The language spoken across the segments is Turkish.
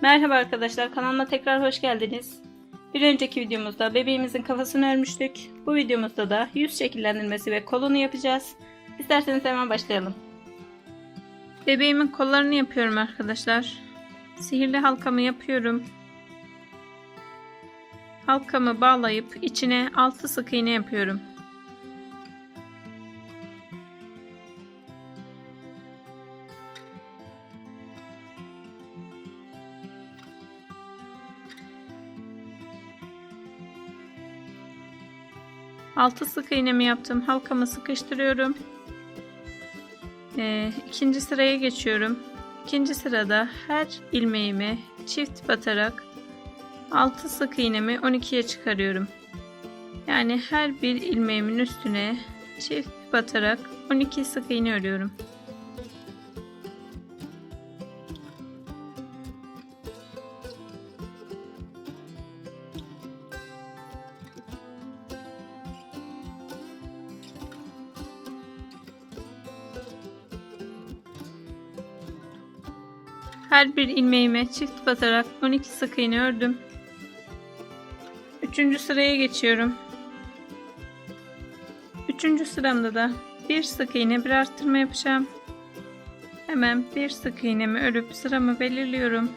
Merhaba arkadaşlar, kanalıma tekrar hoş geldiniz. Bir önceki videomuzda bebeğimizin kafasını örmüştük. Bu videomuzda da yüz şekillendirmesi ve kolunu yapacağız. İsterseniz hemen başlayalım. Bebeğimin kollarını yapıyorum arkadaşlar. Sihirli halkamı yapıyorum. Halkamı bağlayıp içine 6 sık iğne yapıyorum. Altı sık iğnemi yaptım. Halkamı sıkıştırıyorum. İkinci sıraya geçiyorum. İkinci sırada her ilmeğimi çift batarak 6 sık iğnemi 12'ye çıkarıyorum. Yani her bir ilmeğimin üstüne çift batarak 12 sık iğne örüyorum. Her bir ilmeğime çift batarak 12 sık iğne ördüm. Üçüncü sıraya geçiyorum. Üçüncü sıramda da bir sık iğne bir arttırma yapacağım. Hemen bir sık iğnemi örüp sıramı belirliyorum.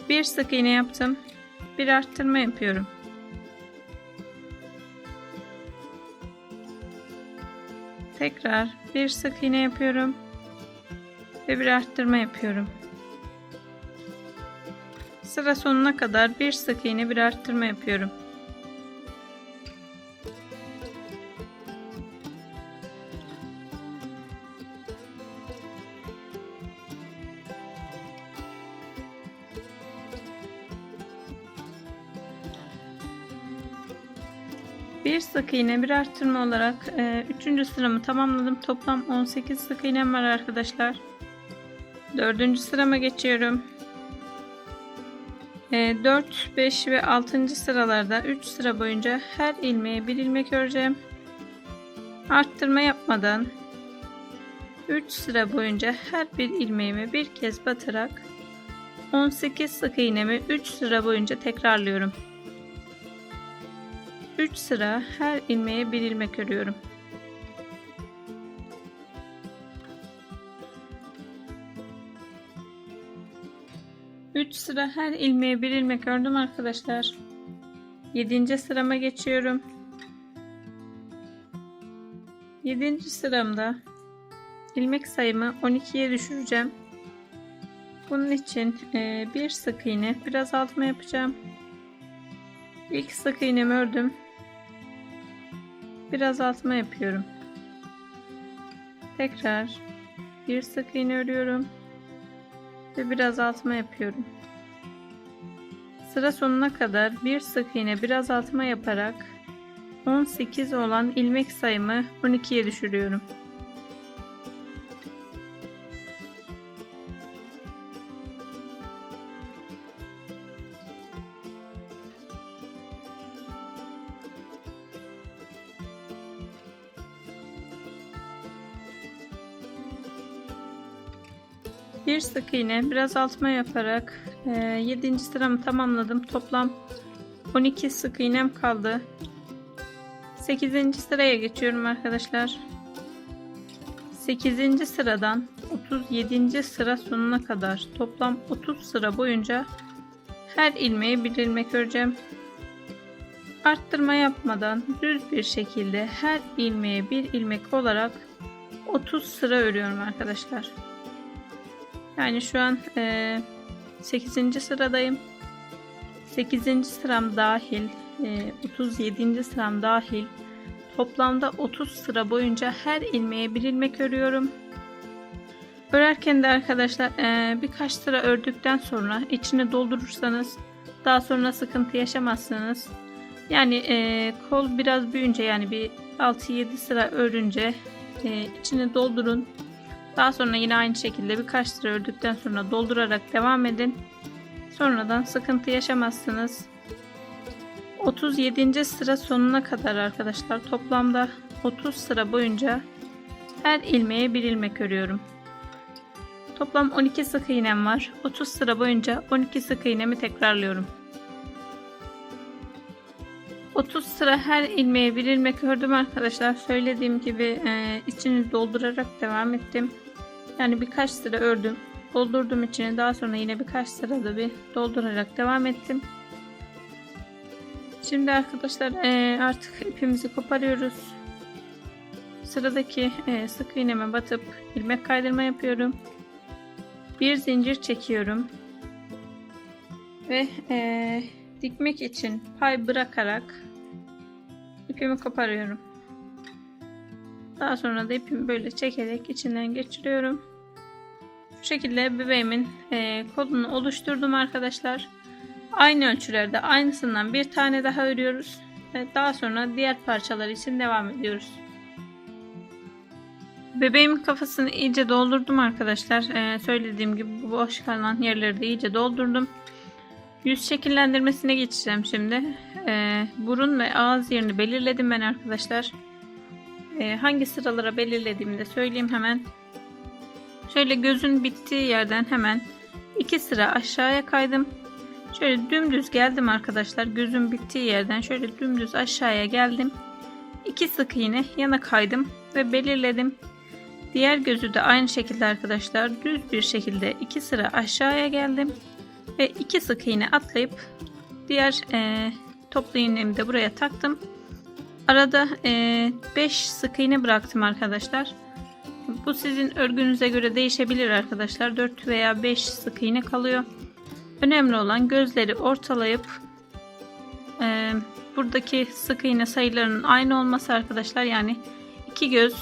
Bir sık iğne yaptım. Bir arttırma yapıyorum. Tekrar bir sık iğne yapıyorum. Ve bir arttırma yapıyorum. Sıra sonuna kadar bir sık iğne bir arttırma yapıyorum. Bir sık iğne bir arttırma olarak 3. sıramı tamamladım. Toplam 18 sık iğnem var arkadaşlar. 4. sırama geçiyorum. 4, 5 ve 6. sıralarda 3 sıra boyunca her ilmeğe bir ilmek öreceğim. Arttırma yapmadan 3 sıra boyunca her bir ilmeğime bir kez batarak 18 sık iğnemi 3 sıra boyunca tekrarlıyorum. 3 sıra her ilmeğe bir ilmek örüyorum. Üç sıra her ilmeğe bir ilmek ördüm arkadaşlar. 7. sırama geçiyorum. 7. sıramda ilmek sayımı 12'ye düşüreceğim. Bunun için bir sık iğne bir azaltma yapacağım. İlk sık iğnemi ördüm. Bir azaltma yapıyorum. Tekrar bir sık iğne örüyorum ve bir azaltma yapıyorum. Sıra sonuna kadar bir sık iğne bir azaltma yaparak 18 olan ilmek sayımı 12'ye düşürüyorum. Bir sık iğne bir azaltma yaparak 7. sıramı tamamladım. Toplam 12 sık iğnem kaldı. 8. sıraya geçiyorum arkadaşlar. 8. sıradan 37. sıra sonuna kadar toplam 30 sıra boyunca her ilmeğe bir ilmek öreceğim. Arttırma yapmadan düz bir şekilde her ilmeğe bir ilmek olarak 30 sıra örüyorum arkadaşlar. Yani şu an 8. sıradayım. 8. sıram dahil 37. sıram dahil toplamda 30 sıra boyunca her ilmeğe bir ilmek örüyorum. Örerken de arkadaşlar birkaç sıra ördükten sonra içine doldurursanız daha sonra sıkıntı yaşamazsınız. Yani kol biraz büyüyünce, yani bir 6-7 sıra örünce içine doldurun. Daha sonra yine aynı şekilde birkaç sıra ördükten sonra doldurarak devam edin. Sonradan sıkıntı yaşamazsınız. 37. sıra sonuna kadar arkadaşlar toplamda 30 sıra boyunca her ilmeğe bir ilmek örüyorum. Toplam 12 sık iğnem var. 30 sıra boyunca 12 sık iğnemi tekrarlıyorum. 30 sıra her ilmeğe bir ilmek ördüm arkadaşlar. Söylediğim gibi içini doldurarak devam ettim. Yani birkaç sıra ördüm. Doldurdum içini. Daha sonra yine birkaç sırada bir doldurarak devam ettim. Şimdi arkadaşlar artık ipimizi koparıyoruz. Sıradaki sık iğneme batıp ilmek kaydırma yapıyorum. Bir zincir çekiyorum. Ve dikmek için pay bırakarak ipimi koparıyorum. Daha sonra da ipimi böyle çekerek içinden geçiriyorum. Bu şekilde bebeğimin kolunu oluşturdum arkadaşlar. Aynı ölçülerde aynısından bir tane daha örüyoruz. Ve daha sonra diğer parçalar için devam ediyoruz. Bebeğimin kafasını iyice doldurdum arkadaşlar. Söylediğim gibi bu boş kalan yerleri de iyice doldurdum. Yüz şekillendirmesine geçeceğim şimdi. Burun ve ağız yerini belirledim ben arkadaşlar. Hangi sıralara belirlediğimi de söyleyeyim hemen. Şöyle gözün bittiği yerden hemen 2 sıra aşağıya kaydım. Şöyle dümdüz geldim arkadaşlar. Gözün bittiği yerden şöyle dümdüz aşağıya geldim. 2 sık iğne yana kaydım ve belirledim. Diğer gözü de aynı şekilde arkadaşlar düz bir şekilde 2 sıra aşağıya geldim. Ve 2 sık iğne atlayıp diğer toplu iğnemi de buraya taktım. Arada 5 sık iğne bıraktım arkadaşlar. Bu sizin örgünüze göre değişebilir arkadaşlar. 4 veya 5 sık iğne kalıyor. Önemli olan gözleri ortalayıp buradaki sık iğne sayılarının aynı olması arkadaşlar. Yani iki göz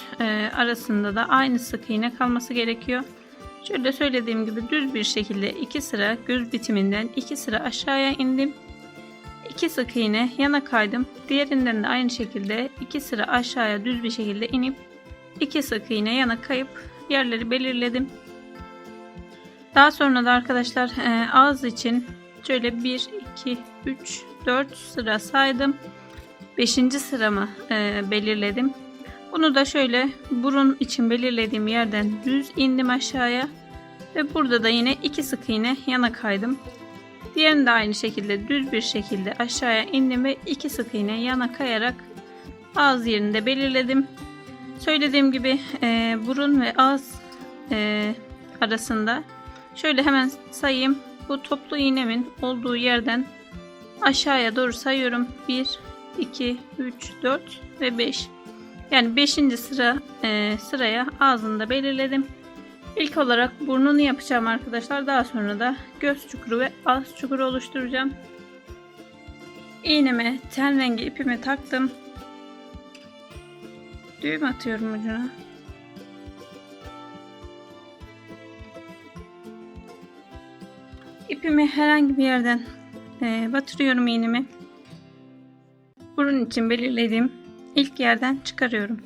arasında da aynı sık iğne kalması gerekiyor. Şöyle söylediğim gibi düz bir şekilde 2 sıra göz bitiminden 2 sıra aşağıya indim. 2 sık iğne yana kaydım. Diğerinden de aynı şekilde 2 sıra aşağıya düz bir şekilde inip 2 sık iğne yana kayıp yerleri belirledim. Daha sonra da arkadaşlar ağız için şöyle 1, 2, 3, 4 sıra saydım. 5. sıramı belirledim. Bunu da şöyle burun için belirlediğim yerden düz indim aşağıya. Ve burada da yine 2 sık iğne yana kaydım. Diğerini de aynı şekilde düz bir şekilde aşağıya indim ve 2 sık iğne yana kayarak ağız yerini de belirledim. Söylediğim gibi burun ve ağız arasında şöyle hemen sayayım. Bu toplu iğnemin olduğu yerden aşağıya doğru sayıyorum. 1, 2, 3, 4 ve 5. Yani 5. sıraya ağzını da belirledim. İlk olarak burnunu yapacağım arkadaşlar. Daha sonra da göz çukuru ve ağız çukuru oluşturacağım. İğneme ten rengi ipimi taktım. Düğüm atıyorum ucuna. İpimi herhangi bir yerden batırıyorum iğnemi. Burun için belirlediğim ilk yerden çıkarıyorum.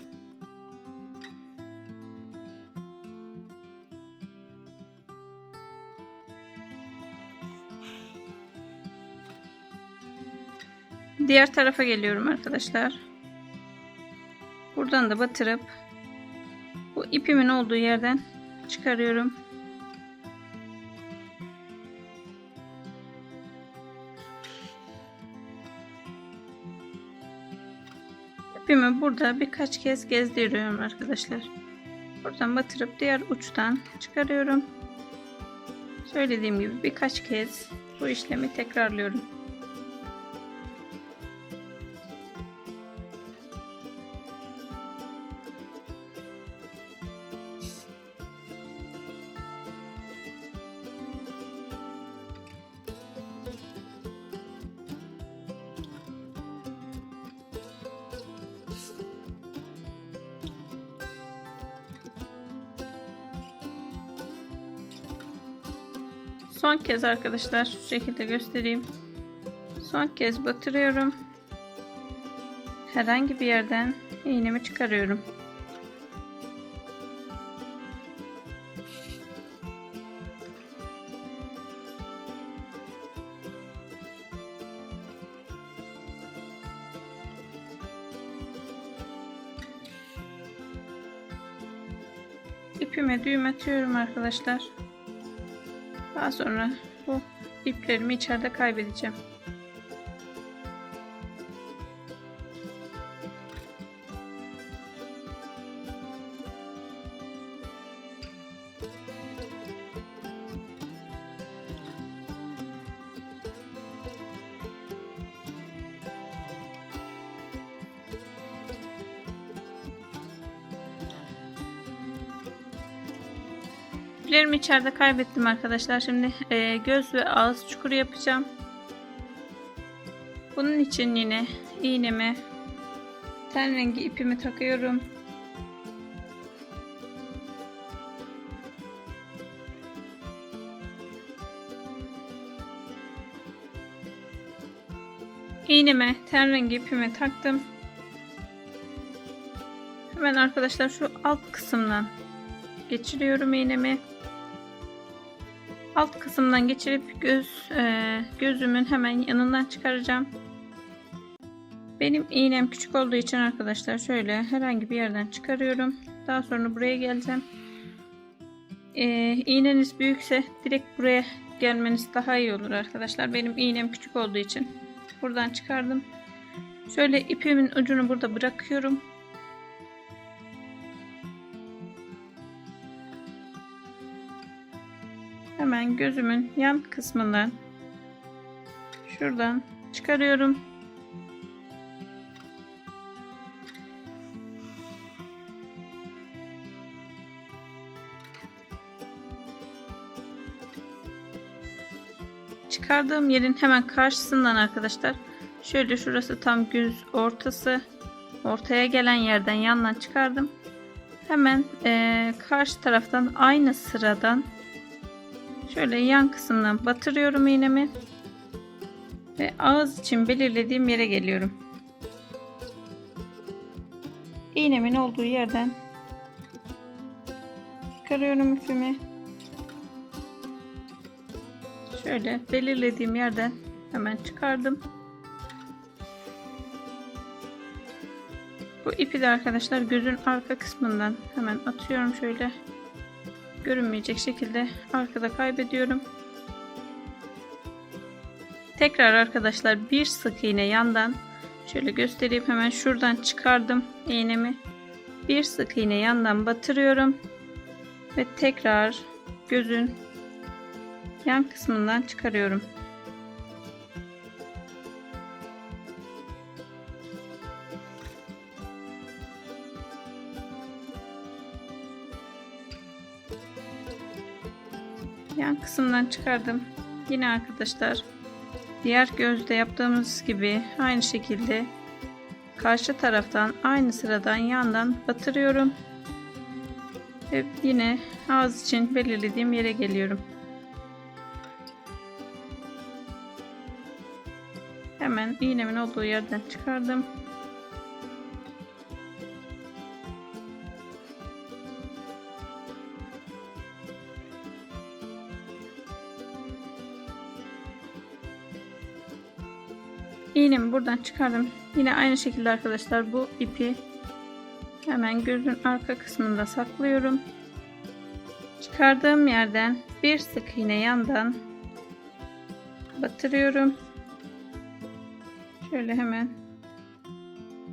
Diğer tarafa geliyorum arkadaşlar. Buradan da batırıp bu ipimin olduğu yerden çıkarıyorum. İpimi burada birkaç kez gezdiriyorum arkadaşlar. Buradan batırıp diğer uçtan çıkarıyorum. Söylediğim gibi birkaç kez bu işlemi tekrarlıyorum. Son kez arkadaşlar şu şekilde göstereyim. Son kez batırıyorum. Herhangi bir yerden iğnemi çıkarıyorum. İpime düğüm atıyorum arkadaşlar. Daha sonra bu iplerimi içeride kaybedeceğim. İplerimi içeride kaybettim arkadaşlar. Şimdi göz ve ağız çukuru yapacağım. Bunun için yine iğneme ten rengi ipimi takıyorum. İğneme ten rengi ipimi taktım. Hemen arkadaşlar şu alt kısımdan geçiriyorum iğnemi. Alt kısımdan geçirip gözümün hemen yanından çıkaracağım. Benim iğnem küçük olduğu için arkadaşlar şöyle herhangi bir yerden çıkarıyorum. Daha sonra buraya geleceğim. İğneniz büyükse direkt buraya gelmeniz daha iyi olur arkadaşlar. Benim iğnem küçük olduğu için buradan çıkardım. Şöyle ipimin ucunu burada bırakıyorum. Hemen gözümün yan kısmından şuradan çıkarıyorum. Çıkardığım yerin hemen karşısından arkadaşlar şöyle şurası tam göz ortası, ortaya gelen yerden yandan çıkardım. Hemen karşı taraftan aynı sıradan şöyle yan kısımdan batırıyorum iğnemi ve ağız için belirlediğim yere geliyorum. İğnemin olduğu yerden çıkarıyorum ipimi. Şöyle belirlediğim yerden hemen çıkardım. Bu ipi de arkadaşlar gözün arka kısmından hemen atıyorum şöyle. Görünmeyecek şekilde arkada kaybediyorum. Tekrar arkadaşlar bir sık iğne yandan şöyle göstereyim, hemen şuradan çıkardım iğnemi. Bir sık iğne yandan batırıyorum ve tekrar gözün yan kısmından çıkarıyorum. Yan kısımdan çıkardım. Yine arkadaşlar diğer gözde yaptığımız gibi aynı şekilde karşı taraftan aynı sıradan yandan batırıyorum. Ve yine ağız için belirlediğim yere geliyorum. Hemen iğnemin olduğu yerden çıkardım. İğnemi buradan çıkardım. Yine aynı şekilde arkadaşlar bu ipi hemen gözün arka kısmında saklıyorum. Çıkardığım yerden bir sık iğne yandan batırıyorum. Şöyle hemen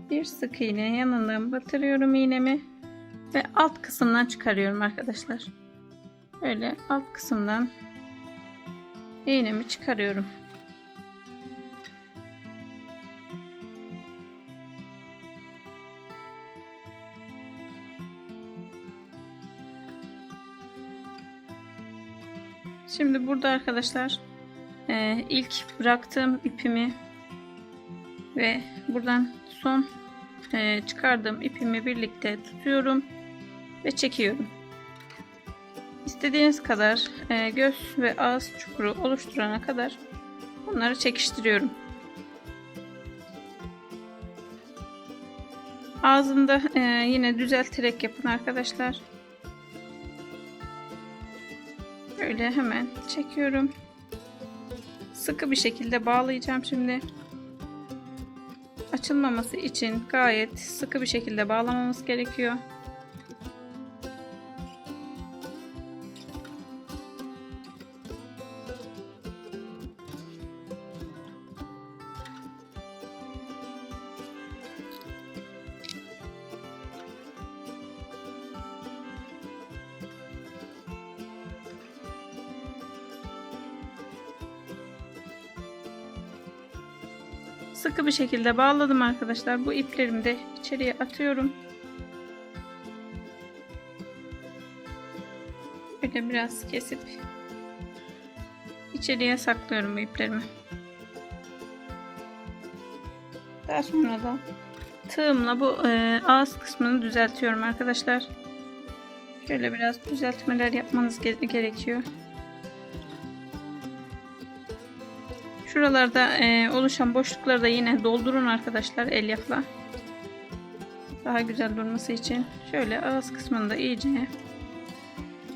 bir sık iğne yanından batırıyorum iğnemi ve alt kısımdan çıkarıyorum arkadaşlar. Böyle alt kısımdan iğnemi çıkarıyorum. Şimdi burada arkadaşlar ilk bıraktığım ipimi ve buradan son çıkardığım ipimi birlikte tutuyorum ve çekiyorum. İstediğiniz kadar göz ve ağız çukuru oluşturana kadar bunları çekiştiriyorum. Ağzında yine düzelterek yapın arkadaşlar. Böyle hemen çekiyorum. Sıkı bir şekilde bağlayacağım şimdi. Açılmaması için gayet sıkı bir şekilde bağlamamız gerekiyor. sıkı bir şekilde bağladım arkadaşlar. Bu iplerimi de içeriye atıyorum. Böyle biraz kesip içeriye saklıyorum bu iplerimi. Daha sonra da tığımla bu ağız kısmını düzeltiyorum arkadaşlar. Şöyle biraz düzeltmeler yapmanız gerekiyor. Şuralarda oluşan boşlukları da yine doldurun arkadaşlar elyafla. Daha güzel durması için. Şöyle ağız kısmını da iyice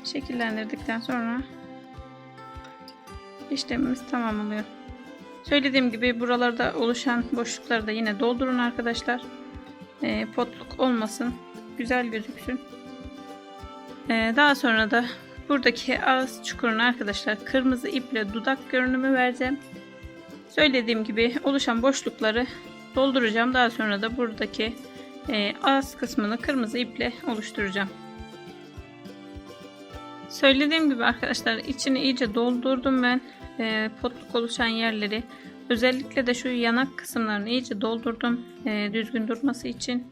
şekillendirdikten sonra işlemimiz tamam oluyor. Söylediğim gibi buralarda oluşan boşlukları da yine doldurun arkadaşlar. Potluk olmasın. Güzel gözüksün. Daha sonra da buradaki ağız çukuruna arkadaşlar kırmızı iple dudak görünümü vereceğim. Söylediğim gibi oluşan boşlukları dolduracağım. Daha sonra da buradaki ağız kısmını kırmızı iple oluşturacağım. Söylediğim gibi arkadaşlar içini iyice doldurdum ben. Potluk oluşan yerleri. Özellikle de şu yanak kısımlarını iyice doldurdum. Düzgün durması için.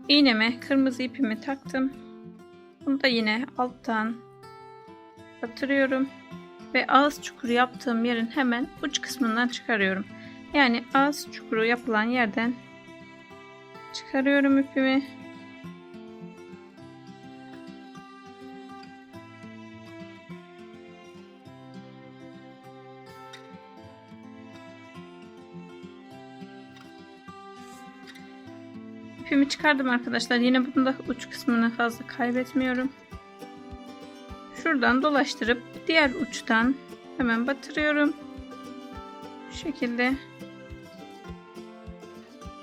İğneme kırmızı ipimi taktım. Bunu da yine alttan batırıyorum. Ve ağız çukuru yaptığım yerin hemen uç kısmından çıkarıyorum. Yani ağız çukuru yapılan yerden çıkarıyorum ipimi. İpimi çıkardım arkadaşlar. Yine bunda uç kısmını fazla kaybetmiyorum. Şuradan dolaştırıp diğer uçtan hemen batırıyorum. Bu şekilde.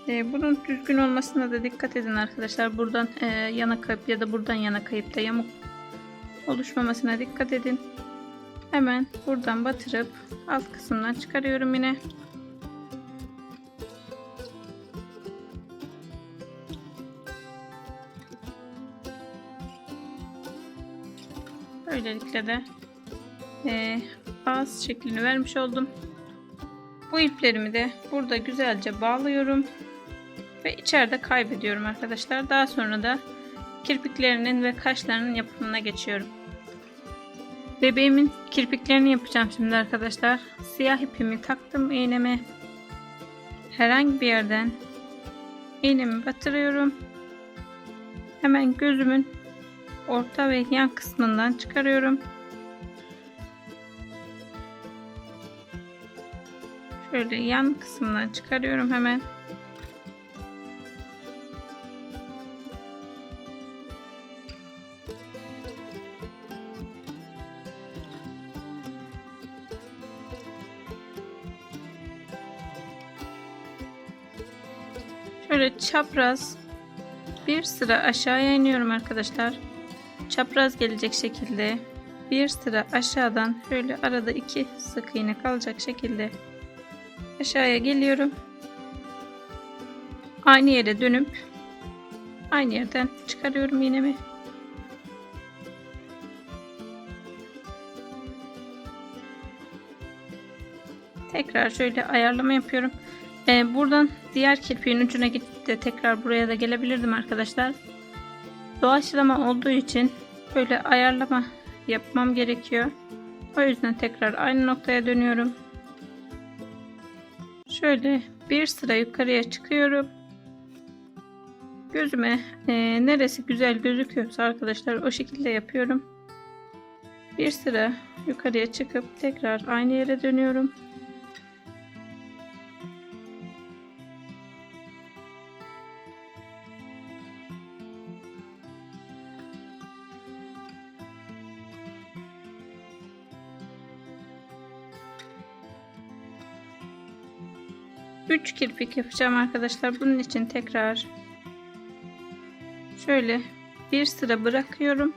Bunun düzgün olmasına da dikkat edin arkadaşlar. Buradan yana kayıp ya da buradan yana kayıp da yamuk oluşmamasına dikkat edin. Hemen buradan batırıp alt kısımdan çıkarıyorum yine. Böylelikle de ağız şeklini vermiş oldum. Bu iplerimi de burada güzelce bağlıyorum ve içeride kaybediyorum arkadaşlar. Daha sonra da kirpiklerinin ve kaşlarının yapımına geçiyorum. Bebeğimin kirpiklerini yapacağım şimdi arkadaşlar. Siyah ipimi taktım iğneme. Herhangi bir yerden iğnemi batırıyorum. Hemen gözümün orta ve yan kısmından çıkarıyorum. Şöyle yan kısmından çıkarıyorum hemen. Şöyle çapraz bir sıra aşağıya iniyorum arkadaşlar. Çapraz gelecek şekilde bir sıra aşağıdan şöyle arada iki sık iğne kalacak şekilde aşağıya geliyorum. Aynı yere dönüp aynı yerden çıkarıyorum iğnemi. Tekrar şöyle ayarlama yapıyorum. Buradan diğer kirpiğin ucuna gidip de tekrar buraya da gelebilirdim arkadaşlar. Doğaçlama olduğu için böyle ayarlama yapmam gerekiyor. O yüzden tekrar aynı noktaya dönüyorum. Şöyle bir sıra yukarıya çıkıyorum. Gözüme neresi güzel gözüküyorsa arkadaşlar o şekilde yapıyorum. Bir sıra yukarıya çıkıp tekrar aynı yere dönüyorum. Üç kirpik yapacağım arkadaşlar. Bunun için tekrar şöyle bir sıra bırakıyorum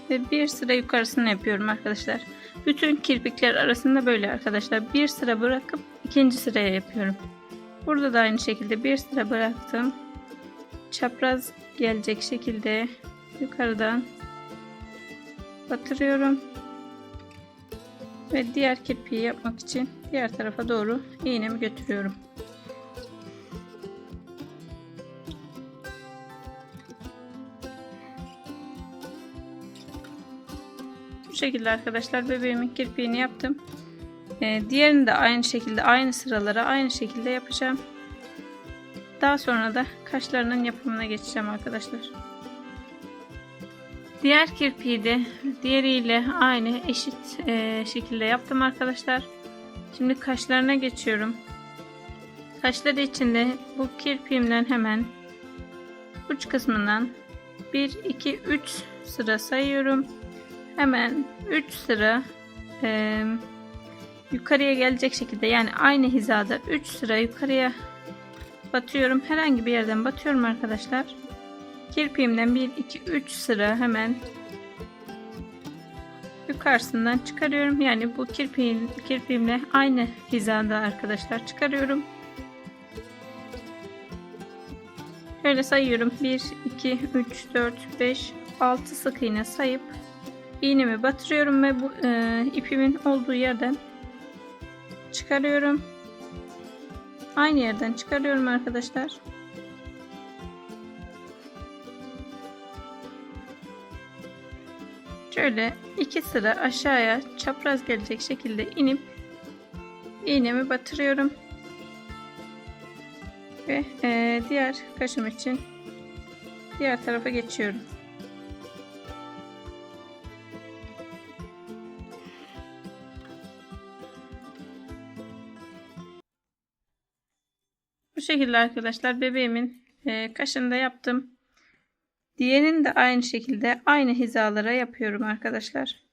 ve bir sıra yukarısını yapıyorum arkadaşlar. Bütün kirpikler arasında böyle arkadaşlar. Bir sıra bırakıp ikinci sıraya yapıyorum. Burada da aynı şekilde bir sıra bıraktım. Çapraz gelecek şekilde yukarıdan batırıyorum. Ve diğer kirpiği yapmak için diğer tarafa doğru iğnemi götürüyorum. Bu şekilde arkadaşlar bebeğimin kirpiğini yaptım. Diğerini de aynı şekilde, aynı sıralara aynı şekilde yapacağım. Daha sonra da kaşlarının yapımına geçeceğim arkadaşlar. Diğer kirpiği de diğeriyle aynı eşit şekilde yaptım arkadaşlar. Şimdi kaşlarına geçiyorum. Kaşları için de bu kirpiğimden hemen uç kısmından 1 2 3 sıra sayıyorum. Hemen 3 sıra yukarıya gelecek şekilde, yani aynı hizada 3 sıra yukarıya batıyorum. Herhangi bir yerden batıyorum arkadaşlar. Kirpiğimden 1 2 3 sıra hemen yukarısından çıkarıyorum. Yani bu kirpiğimle aynı hizada arkadaşlar çıkarıyorum. Şöyle sayıyorum. 1 2 3 4 5 6 sık iğne sayıp iğnemi batırıyorum ve bu ipimin olduğu yerden çıkarıyorum. Aynı yerden çıkarıyorum arkadaşlar. Şöyle 2 sıra aşağıya çapraz gelecek şekilde inip iğnemi batırıyorum. Ve diğer kaşım için diğer tarafa geçiyorum. Bu şekilde arkadaşlar bebeğimin kaşını da yaptım. Diğerini de aynı şekilde aynı hizalara yapıyorum arkadaşlar.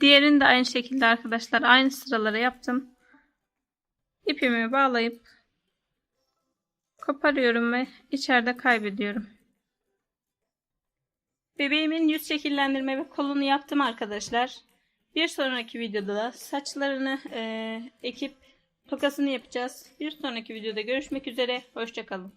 Diğerini de aynı şekilde arkadaşlar aynı sıralara yaptım. İpimi bağlayıp koparıyorum ve içeride kaybediyorum. Bebeğimin yüz şekillendirme ve kolunu yaptım arkadaşlar. Bir sonraki videoda da saçlarını ekip tokasını yapacağız. Bir sonraki videoda görüşmek üzere. Hoşça kalın.